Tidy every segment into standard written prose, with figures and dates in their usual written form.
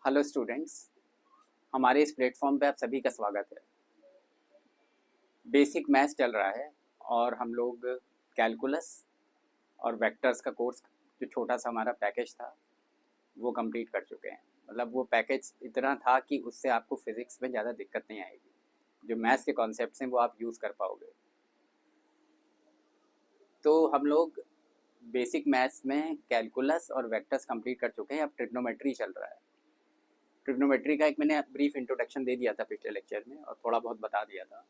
Hello students, हमारे इस platform पे आप सभी का स्वागत है। बेसिक मैथ्स चल रहा है और हम लोग कैलकुलस और वेक्टर्स का कोर्स जो छोटा सा हमारा पैकेज था वो कंप्लीट कर चुके हैं। मतलब वो पैकेज इतना था कि उससे आपको फिज़िक्स में ज़्यादा दिक्कत नहीं आएगी। जो मैथ्स के कॉन्सेप्ट्स हैं वो आप यूज़ कर पाओगे। तो हम लोग बेसिक मैथ्स में कैलकुलस और वेक्टर्स कंप्लीट कर चुके हैं। अब ट्रिग्नोमेट्री चल रहा है। ट्रिग्नोमेट्री का एक मैंने ब्रीफ इंट्रोडक्शन दे दिया था पिछले लेक्चर में और थोड़ा बहुत बता दिया था।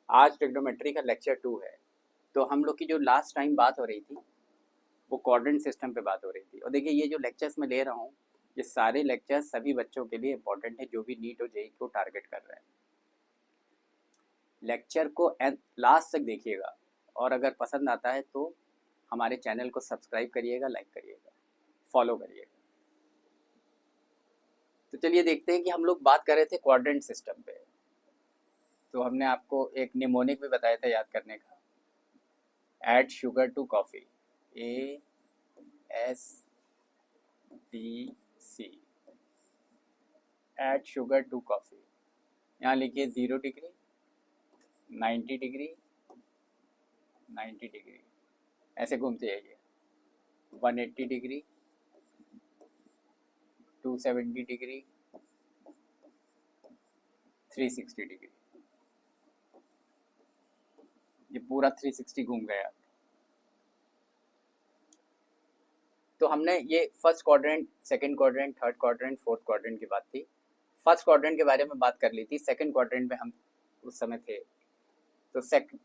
आज ट्रिग्नोमेट्री का लेक्चर 2 है। तो हम लोग की जो लास्ट टाइम बात हो रही थी वो क्वाड्रेंट सिस्टम पे बात हो रही थी। और देखिए ये जो लेक्चर्स मैं ले रहा हूँ ये सारे लेक्चर्स सभी बच्चों के लिए इंपॉर्टेंट है जो भी नीट और जेईई को टारगेट कर रहे हैं। लेक्चर को लास्ट तक देखिएगा और अगर पसंद आता है तो हमारे चैनल को सब्सक्राइब करिएगा, लाइक करिएगा, फॉलो करिएगा। तो चलिए देखते हैं कि हम लोग बात कर रहे थे क्वाड्रेंट सिस्टम पे। तो हमने आपको एक निमोनिक भी बताया था याद करने का, add sugar to coffee, ASDC, add sugar to coffee. यहाँ लिखिए 0 डिग्री, 90 डिग्री, 90 डिग्री, ऐसे घूमते जाइए। 180 डिग्री, 270 डिग्री, 360 डिग्री। ये पूरा 360 घूम गया। तो हमने ये first quadrant, second quadrant, third quadrant, fourth quadrant की बात थी। फर्स्ट क्वाड्रेंट के बारे में बात कर ली थी। सेकंड क्वाड्रेंट में हम उस समय थे। तो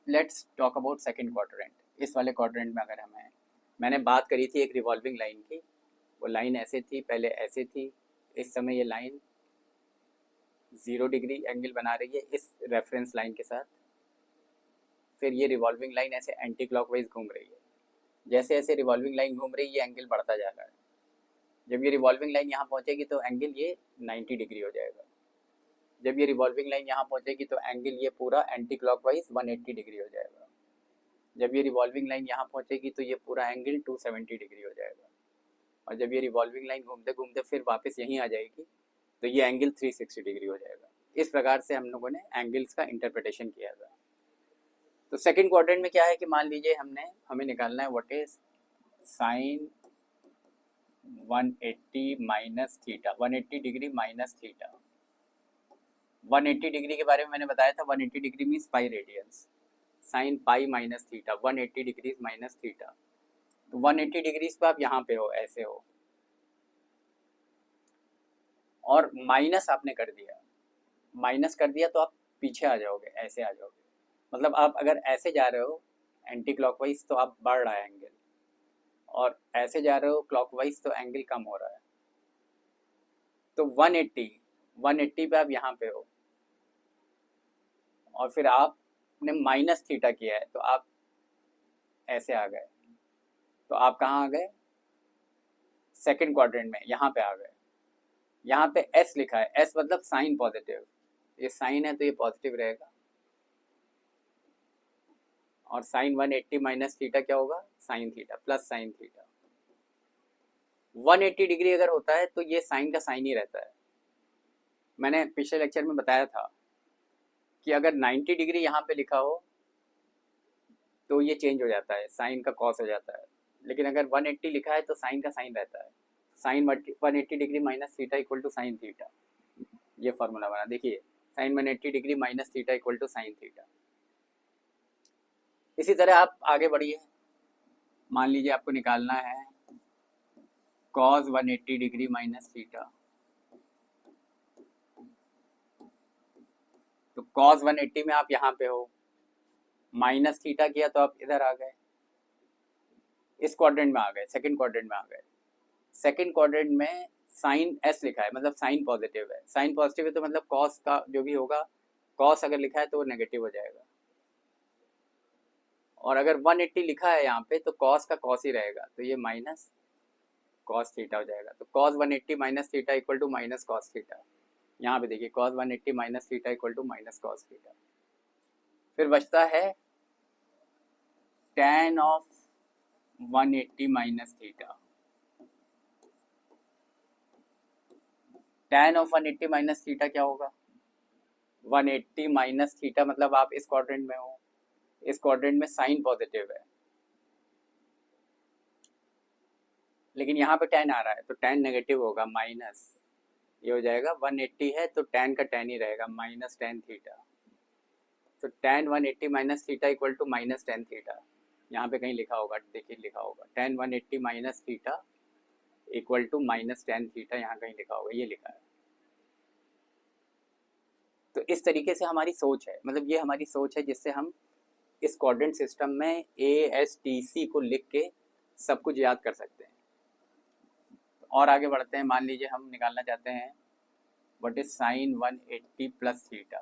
let's talk about second quadrant. इस वाले क्वाड्रेंट में अगर हमें, मैंने बात करी थी एक रिवॉल्विंग लाइन की। वो लाइन ऐसे थी, पहले ऐसे थी, इस समय ये लाइन 0 डिग्री एंगल बना रही है इस रेफरेंस लाइन के साथ। फिर ये रिवॉल्विंग लाइन ऐसे एंटी क्लॉकवाइज घूम रही है। जैसे जैसे रिवॉल्विंग लाइन घूम रही है ये एंगल बढ़ता जा रहा है। जब ये रिवॉल्विंग लाइन यहाँ पहुँचेगी तो एंगल ये 90 डिग्री हो जाएगा। जब ये रिवॉल्विंग लाइन यहाँ पहुँचेगी तो एंगल ये पूरा एंटी क्लॉकवाइज 180 डिग्री हो जाएगा। जब ये रिवॉल्विंग लाइन यहाँ पहुँचेगी तो ये पूरा एंगल 270 डिग्री हो जाएगा। और जब ये रिवॉल्विंग लाइन घूमते घूमते फिर वापस यहीं आ जाएगी तो ये एंगल 360 डिग्री हो जाएगा। इस प्रकार से हम लोगों ने एंगल्स का इंटरप्रिटेशन किया था। तो सेकंड क्वाड्रेंट में क्या है कि मान लीजिए हमें निकालना है what is sine 180 minus theta, 180 degree minus theta. 180 degree के बारे में मैंने बताया था। 180 डिग्री मीन्स पाई radiance, sine pi minus theta, 180 degrees minus theta. तो 180 डिग्रीज पे आप यहाँ पे हो, ऐसे हो, और माइनस आपने कर दिया। माइनस कर दिया तो आप पीछे आ जाओगे, ऐसे आ जाओगे। मतलब आप अगर ऐसे जा रहे हो एंटी क्लॉकवाइज तो आप बढ़ रहा है एंगल, और ऐसे जा रहे हो क्लॉकवाइज तो एंगल कम हो रहा है। तो 180 पे आप यहाँ पे हो और फिर आपने माइनस थीटा किया है तो आप ऐसे आ गए। तो आप कहाँ आ गए? सेकंड क्वाड्रेंट में, यहाँ पे आ गए। यहाँ पे एस लिखा है, एस मतलब साइन पॉजिटिव। ये साइन है तो ये पॉजिटिव रहेगा। और साइन 180 माइनस थीटा क्या होगा? Sine theta plus sine theta. 180 degree अगर होता है तो ये साइन का साइन ही रहता है। मैंने पिछले लेक्चर में बताया था कि अगर 90 डिग्री यहाँ पे लिखा हो तो ये चेंज हो जाता है, साइन का कॉस हो जाता है। लेकिन अगर 180 लिखा है तो साइन का साइन रहता है। Sine 180 degree minus theta equal to sine theta. ये फॉर्मूला बना, देखिए sine 180 degree minus theta equal to sine theta. इसी तरह आप आगे बढ़िए। मान लीजिए आपको निकालना है cos 180 डिग्री माइनस थीटा। तो cos 180 में आप यहाँ पे हो, माइनस थीटा किया तो आप इधर आ गए, इस क्वाड्रेंट में आ गए, सेकंड क्वाड्रेंट में आ गए। सेकंड क्वाड्रेंट में साइन एस लिखा है, मतलब साइन पॉजिटिव है। साइन पॉजिटिव है तो मतलब कॉस का जो भी होगा, कॉस अगर लिखा है तो वो नेगेटिव हो जाएगा। और अगर 180 लिखा है यहाँ पे तो कॉस का कॉस ही रहेगा, तो ये माइनस कॉस थीटा हो जाएगा। तो cos 180 minus theta equal to minus cos theta. यहाँ पे देखिए cos 180 minus theta equal to minus cos theta. फिर बचता है tan of 180 minus theta. tan of 180 minus theta क्या होगा? 180 माइनस थीटा मतलब आप इस क्वाड्रेंट में हो, इस क्वाड्रेंट में साइन पॉजिटिव है, लेकिन यहाँ पे tan आ रहा है तो tan नेगेटिव होगा, माइनस ये हो जाएगा 180 है तो tan का tan ही रहेगा, माइनस tan थीटा। तो tan 180 minus theta equal to minus tan theta. यहाँ पे कहीं लिखा होगा, देखिए लिखा होगा tan 180 minus theta equal to minus tan theta, यहाँ कहीं लिखा होगा, ये लिखा है। तो इस तरीके से हमारी सोच है, मतलब ये हमारी सोच है जिससे हम इस कोऑर्डिनेट सिस्टम में ASTC को लिख के सब कुछ याद कर सकते हैं। और आगे बढ़ते हैं, मान लीजिए हम निकालना चाहते हैं what is sine 180 plus theta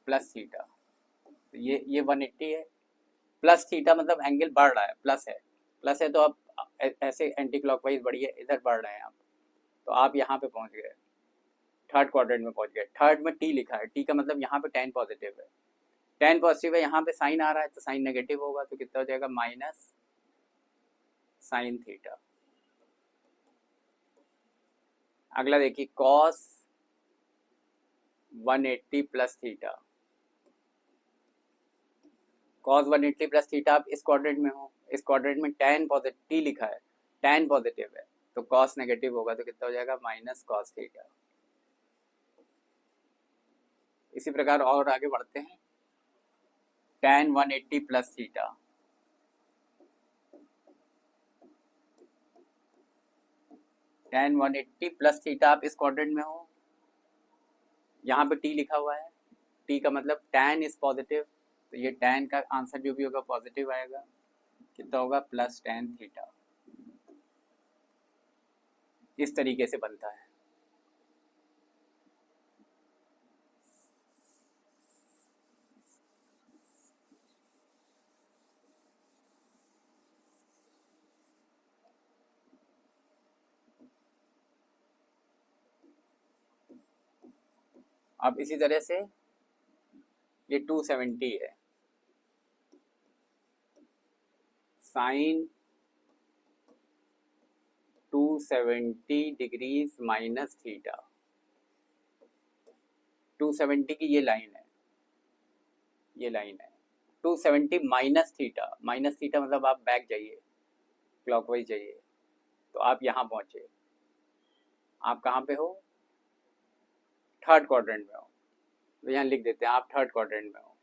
plus theta. तो ये 180 है, प्लस थीटा मतलब एंगल बढ़ रहा है, प्लस है तो आप ऐसे एंटी क्लॉकवाइज बढ़िए, इधर बढ़ रहे हैं आप, तो आप यहाँ पे पहुँच गए, थर्ड क्वाड्रेंट में पहुँच गए। थर्ड में टी लिखा है, टी का मतलब यहाँ पे tan पॉजिटिव है, tan पॉजिटिव है, यहाँ पे साइन आ रहा है तो साइन नेगेटिव होगा, तो कितना हो जाएगा, माइनस साइन थीटा। अगला देखिए cos 180 plus theta, cos 180 plus theta, आप इस क्वाड्रेंट में हो, इस क्वाड्रेंट में tan पॉजिटिव, टी लिखा है, tan पॉजिटिव है तो cos नेगेटिव होगा, तो कितना हो जाएगा, माइनस cos थीटा। इसी प्रकार और आगे बढ़ते हैं, tan 180 plus theta, tan 180 plus theta, आप इस क्वाड्रेंट में हो, यहाँ पे टी लिखा हुआ है, टी का मतलब tan इज पॉजिटिव, तो ये tan का आंसर जो भी होगा पॉजिटिव आएगा, कितना होगा, प्लस tan थीटा। इस तरीके से बनता है। अब इसी तरह से ये 270 है, साइन 270 डिग्रीज माइनस थीटा, 270 की ये लाइन है, ये लाइन है 270 माइनस थीटा मतलब आप बैक जाइए, क्लॉकवाइज जाइए, तो आप यहाँ पहुँचे, आप कहाँ पे हो, थर्ड क्वाड्रेंट में हो, तो यहाँ लिख देते हैं आप थर्ड क्वाड्रेंट में हो।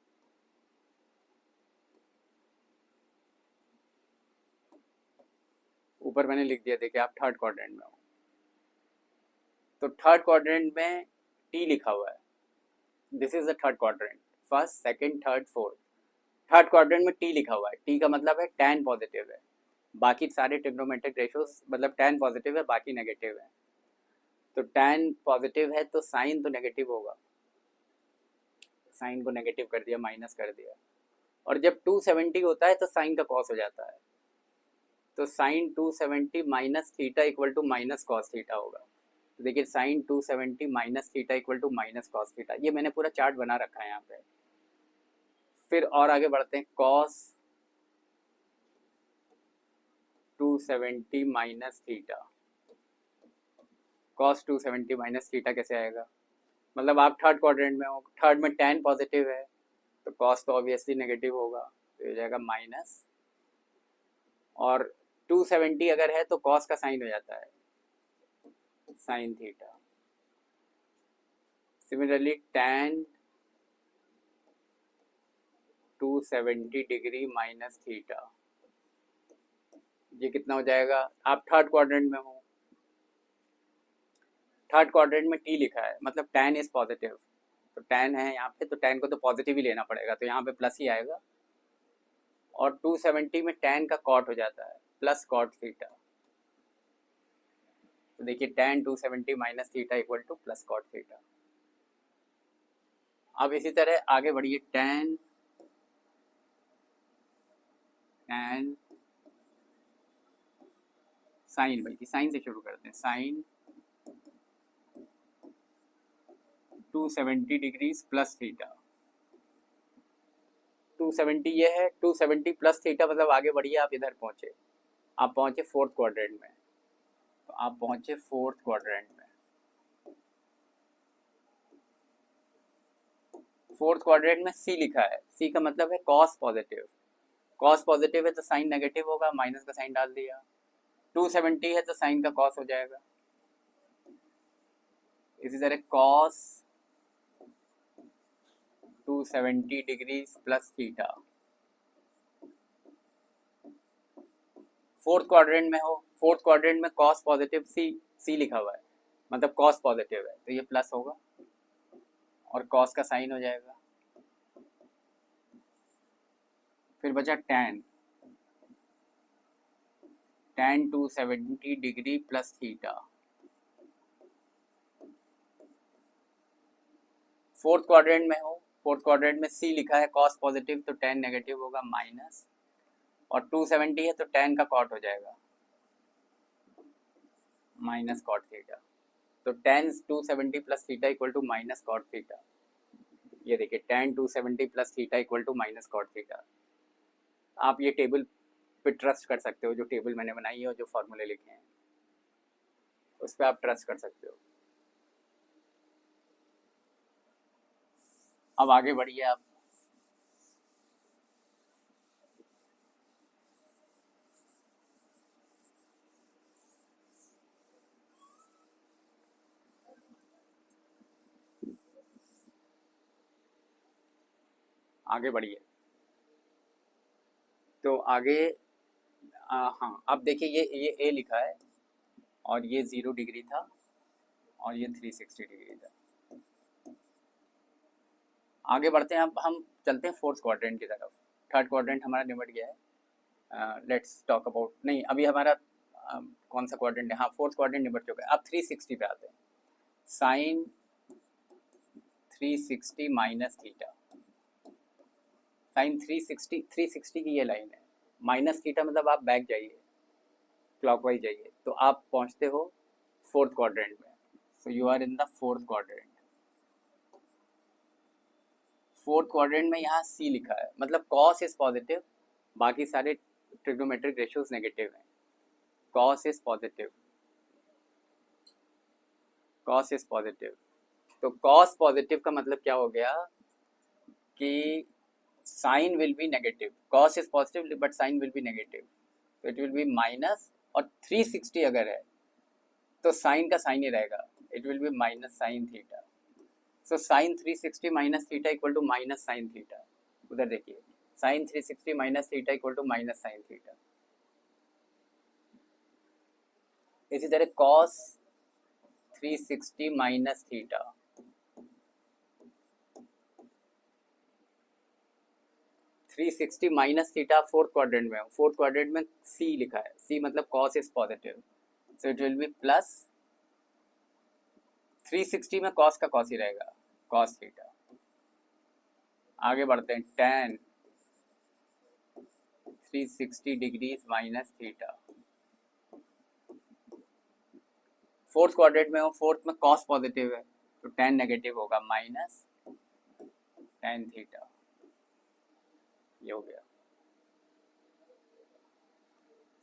ऊपर मैंने लिख दिया, देखिए आप थर्ड क्वाड्रेंट में हो, तो थर्ड क्वाड्रेंट में टी लिखा हुआ है, this is the third quadrant, first second third fourth, third quadrant में टी लिखा हुआ है, टी का मतलब है tan पॉजिटिव है, बाकी सारे ट्रिग्नोमेट्रिक रेशियोज मतलब tan पॉजिटिव है, बाकी नेगेटिव है, तो tan पॉजिटिव है तो साइन तो नेगेटिव होगा, साइन को नेगेटिव कर दिया, माइनस कर दिया, और जब 270 होता है तो साइन का कॉस हो जाता है, तो sine 270 minus theta equal to minus cos theta होगा। तो देखिए sine 270 minus theta equal to minus cos theta, ये मैंने पूरा चार्ट बना रखा है यहाँ पे। फिर और आगे बढ़ते हैं, cos 270 minus theta, cos 270 minus theta कैसे आएगा, मतलब आप थर्ड क्वाड्रेंट में हो, थर्ड में tan पॉजिटिव है तो कॉस तो ऑब्वियसली नेगेटिव होगा, तो हो जाएगा माइनस, और 270 अगर है तो कॉस का साइन हो जाता है, sine theta. Similarly tan 270 degree minus theta, ये कितना हो जाएगा, आप थर्ड क्वाड्रेंट में हो, थर्ड क्वाड्रेंट में टी लिखा है मतलब tan इज पॉजिटिव, तो tan है यहाँ पे, तो tan को तो पॉजिटिव ही लेना पड़ेगा, तो यहाँ पे प्लस ही आएगा, और 270 में tan का कॉट हो जाता है, प्लस कॉट थीटा, तो देखिए tan 270 minus theta equal to plus cot theta. अब इसी तरह आगे बढ़िए, tan साइन, बल्कि साइन से शुरू करते हैं, साइन 270 डिग्रीज प्लस थीटा, 270 ये है, 270 प्लस थीटा मतलब आगे बढ़िए, आप इधर पहुंचे, आप पहुंचे फोर्थ क्वाड्रेंट में, तो आप पहुंचे फोर्थ क्वाड्रेंट में। फोर्थ क्वाड्रेंट में सी लिखा है, सी का मतलब है कॉस पॉजिटिव। कॉस पॉजिटिव है तो साइन नेगेटिव होगा, माइनस का साइन डाल दिया। 270 है तो साइन का कॉस हो जाएगा। इसी तरह cos 270 degree plus theta. Fourth quadrant में हो, फोर्थ क्वाड्रेंट में कॉस पॉजिटिव सी, सी लिखा हुआ है मतलब कॉस पॉजिटिव है तो ये प्लस होगा और कॉस का साइन हो जाएगा। फिर बचा tan, tan 270 degree plus theta. Fourth quadrant में हो, फोर्थ क्वाड्रेंट में सी लिखा है कॉस पॉजिटिव तो tan नेगेटिव होगा माइनस, और 270 है तो tan का कॉट हो जाएगा माइनस कॉट थीटा। तो tan 270 plus theta equal to minus cot theta. ये देखिए tan 270 plus theta equal to minus cot theta. आप ये टेबल पे ट्रस्ट कर सकते हो, जो टेबल मैंने बनाई है और जो फॉर्मूले लिखे हैं उस पर आप ट्रस्ट कर सकते हो। अब आगे बढ़िए आप। आगे बढ़िए। तो आगे हाँ अब देखिए ये ए लिखा है और ये 0 डिग्री था और ये 360 डिग्री था। आगे बढ़ते हैं, अब हम चलते हैं फोर्थ क्वाड्रेंट की तरफ। थर्ड क्वाड्रेंट हमारा निपट गया है। लेट्स टॉक अबाउट, नहीं अभी हमारा कौन सा क्वाड्रेंट है, हाँ फोर्थ क्वाड्रेंट निपट चुका है। अब 360 पे आते हैं। Sine 360 minus theta. साइन 360 की ये लाइन है, माइनस थीटा मतलब आप बैक जाइए, क्लॉकवाइज जाइए, तो आप पहुंचते हो फोर्थ क्वाड्रेंट में। So you are in the fourth quadrant. Fourth quadrant में यहाँ सी लिखा है मतलब कॉस इज पॉजिटिव, बाकी सारे ट्रिग्नोमेट्रिक रेशियोज नेगेटिव हैं। Cos is positive, cos is positive. तो कॉस पॉजिटिव का मतलब क्या हो गया कि sine will be negative. Cos is positive but sine will be negative, तो इट विल बी माइनस, और 360 अगर है तो साइन का साइन ही रहेगा, it will be minus sine theta. So sine 360 minus theta equal to minus sine theta. उधर देखिए sine 360 minus theta equal to minus sine theta. इसी तरह cos 360 minus theta, three sixty minus theta fourth quadrant में, fourth quadrant में C लिखा है, C मतलब cos is positive, so it will be plus 360 में कॉस का कॉस ही रहेगा, कॉस थीटा। आगे बढ़ते हैं, tan 360 degrees minus theta. Fourth quadrant में हो, फोर्थ में कॉस पॉजिटिव है तो tan नेगेटिव होगा माइनस tan थीटा। ये हो गया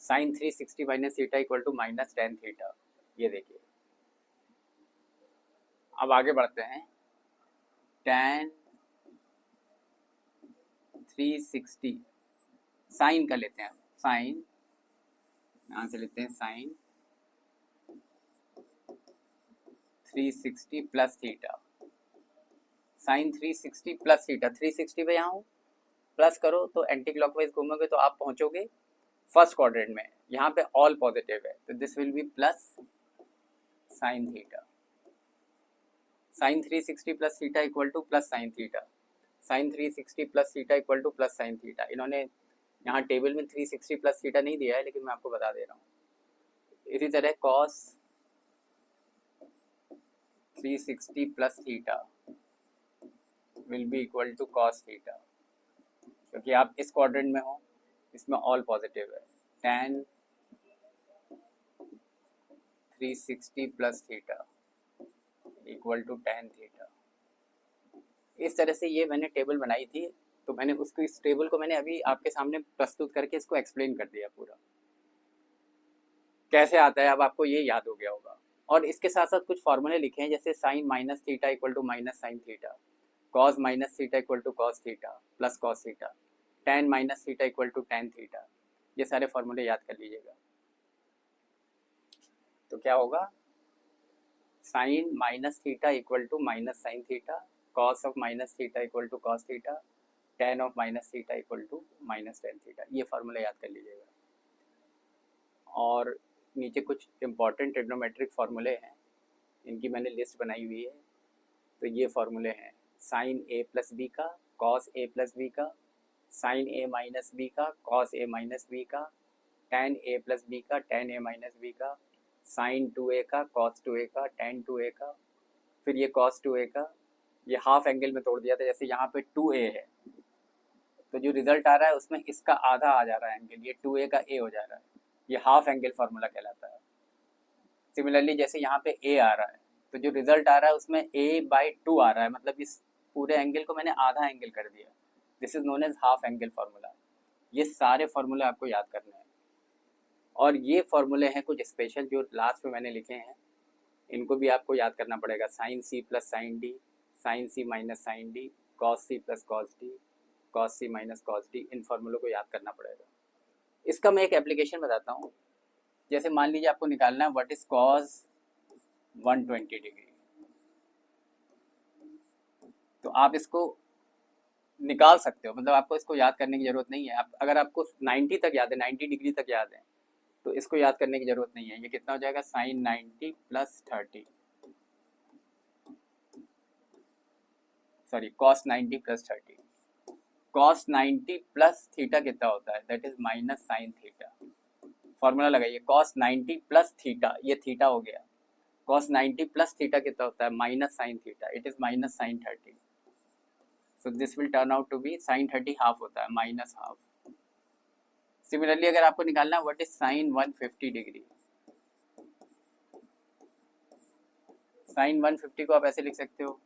sine 360 minus theta equal to minus tan theta. ये देखिए अब आगे बढ़ते हैं, tan 360 साइन का लेते हैं, साइन यहाँ से लेते हैं sine 360 plus theta. Sine 360 plus theta, 360 पे यहाँ प्लस करो तो एंटी क्लॉकवाइज घूमोगे तो आप पहुंचोगे फर्स्ट क्वाड्रेंट में। यहाँ पे ऑल पॉजिटिव है तो this will be plus sine theta. Sine 360 plus theta equal to plus sine theta. Sine 360 plus theta equal to plus sine theta. इन्होंने यहाँ टेबल में 360 प्लस थीटा नहीं दिया है लेकिन मैं आपको बता दे रहा हूँ। इसी तरह cos 360 plus theta will be equal to cos theta, क्योंकि आप इस क्वाड्रेंट में हो, इसमें ऑल पॉजिटिव है। tan 360 plus theta equal to tan theta. इस तरह से ये मैंने टेबल बनाई थी, तो मैंने उसको, इस टेबल को मैंने अभी आपके सामने प्रस्तुत करके इसको एक्सप्लेन कर दिया पूरा। कैसे आता है अब आपको ये याद हो गया होगा। और इसके साथ साथ कुछ फॉर्मूले लिखे हैं, जैसे sine minus theta equal to minus sine theta, cos minus theta equal to cos theta plus cos theta, tan minus theta equal to tan theta. ये सारे फॉर्मूले याद कर लीजिएगा। तो क्या होगा, sine minus theta equal to minus sine theta, cos of minus theta equal to cos theta, tan of minus theta equal to minus tan theta. ये फार्मूला याद कर लीजिएगा। और नीचे कुछ इंपॉर्टेंट ट्रिग्नोमेट्रिक फार्मूले हैं, इनकी मैंने लिस्ट बनाई हुई है। तो ये फार्मूले हैं, साइन ए प्लस बी का, कॉस ए प्लस बी का, साइन ए माइनस बी का, कॉस ए माइनस बी का, टेन ए प्लस बी का, टेन ए माइनस बी का, साइन 2a का, कॉस 2a का, टेन 2a का, फिर ये कॉस 2a का। ये हाफ एंगल में तोड़ दिया था, जैसे यहाँ पे 2a है तो जो रिजल्ट आ रहा है उसमें इसका आधा आ जा रहा है एंगल, ये 2a का a हो जा रहा है, ये हाफ एंगल फार्मूला कहलाता है। सिमिलरली जैसे यहाँ पे a आ रहा है तो जो रिजल्ट आ रहा है उसमें a/2 आ रहा है, मतलब इस पूरे एंगल को मैंने आधा एंगल कर दिया। This is known as half angle formula. ये सारे फार्मूले आपको याद करने हैं। और ये फार्मूले हैं कुछ स्पेशल जो लास्ट में मैंने लिखे हैं, इनको भी आपको याद करना पड़ेगा। Sine C plus sine D, sine C minus sine D, cos C plus cos D, cos C minus cos D. इन फार्मूलों को याद करना पड़ेगा। इसका मैं एक एप्लीकेशन बताता हूँ। जैसे मान लीजिए आपको निकालना है व्हाट इज कॉस 120 डिग्री, तो आप इसको निकाल सकते हो, मतलब आपको इसको याद करने की जरूरत नहीं है। आप अगर आपको 90 तक याद है, 90 डिग्री तक याद है, तो इसको याद करने की जरूरत नहीं है। ये कितना हो जाएगा, sine 90 plus 30, sorry cos 90 plus 30। Cos 90 plus theta कितना होता है, that is minus sine theta. Formula लगाइए, कॉस 90 प्लस थीटा, ये थीटा हो गया। कॉस 90 प्लस थीटा कितना होता है, minus sine theta, it is minus sine 30। So this will turn out to be sine 30 half होता है, माइनस हाफ। सिमिलरली अगर आपको निकालना है what is sine 150 degree, sine 150 को आप ऐसे लिख सकते हो,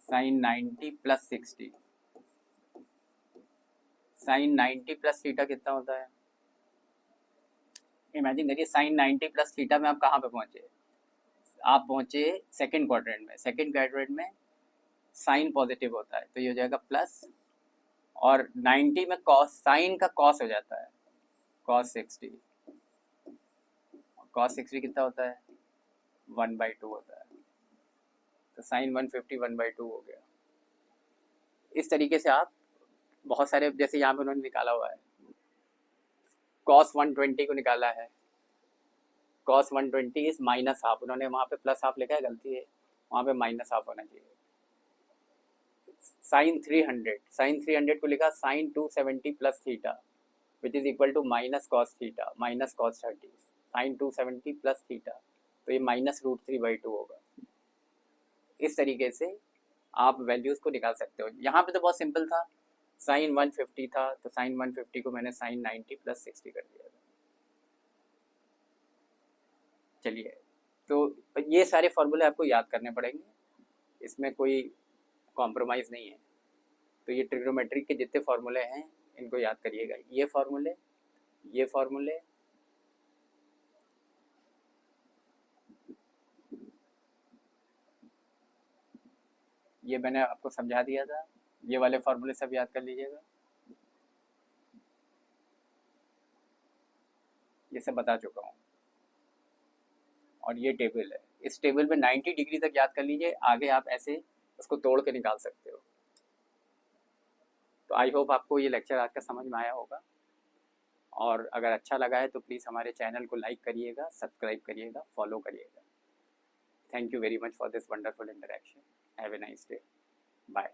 sine 90 plus 60। Sine 90 plus theta कितना होता है, इमेजिन करिए साइन 90 प्लस थीटा में आप कहाँ पे पहुंचे, आप पहुंचे सेकंड क्वाड्रेंट में। सेकंड क्वाड्रेंट में साइन पॉजिटिव होता है तो ये हो जाएगा प्लस, और 90 में कॉस, साइन का कॉस हो जाता है कॉस 60। कॉस 60 कितना होता है, 1/2 होता है। तो साइन 150 1/2 हो गया। इस तरीके से आप बहुत सारे, जैसे यहाँ पे उन्होंने निकाला हुआ है कॉस 120 को निकाला है, कॉस 120 इज माइनस हाफ, उन्होंने वहाँ पे प्लस हाफ लिखा है, गलती है, वहाँ पे माइनस हाफ होना चाहिए। साइन 300, साइन 300 को लिखा sine 270 plus theta which is equal to minus cos theta minus cos 30। Sine 270 plus theta, तो ये माइनस √3/2 होगा। इस तरीके से आप वैल्यूज़ को निकाल सकते हो। यहाँ पे तो बहुत सिंपल था, साइन 150 था तो साइन 150 को मैंने साइन 90 प्लस 60 कर दिया था। चलिए, तो ये सारे फॉर्मूले आपको याद करने पड़ेंगे, इसमें कोई कॉम्प्रोमाइज़ नहीं है। तो ये ट्रिग्नोमेट्रिक के जितने फार्मूले हैं इनको याद करिएगा। ये फार्मूले, ये फार्मूले, ये मैंने आपको समझा दिया था, ये वाले फार्मूले सब याद कर लीजिएगा। ये सब बता चुका हूँ। और ये टेबल है, इस टेबल में 90 डिग्री तक याद कर लीजिए, आगे आप ऐसे उसको तोड़ के निकाल सकते हो। तो आई होप आपको ये लेक्चर आज का समझ में आया होगा, और अगर अच्छा लगा है तो प्लीज़ हमारे चैनल को लाइक करिएगा, सब्सक्राइब करिएगा, फॉलो करिएगा। Thank you very much for this wonderful interaction. Have a nice day, bye.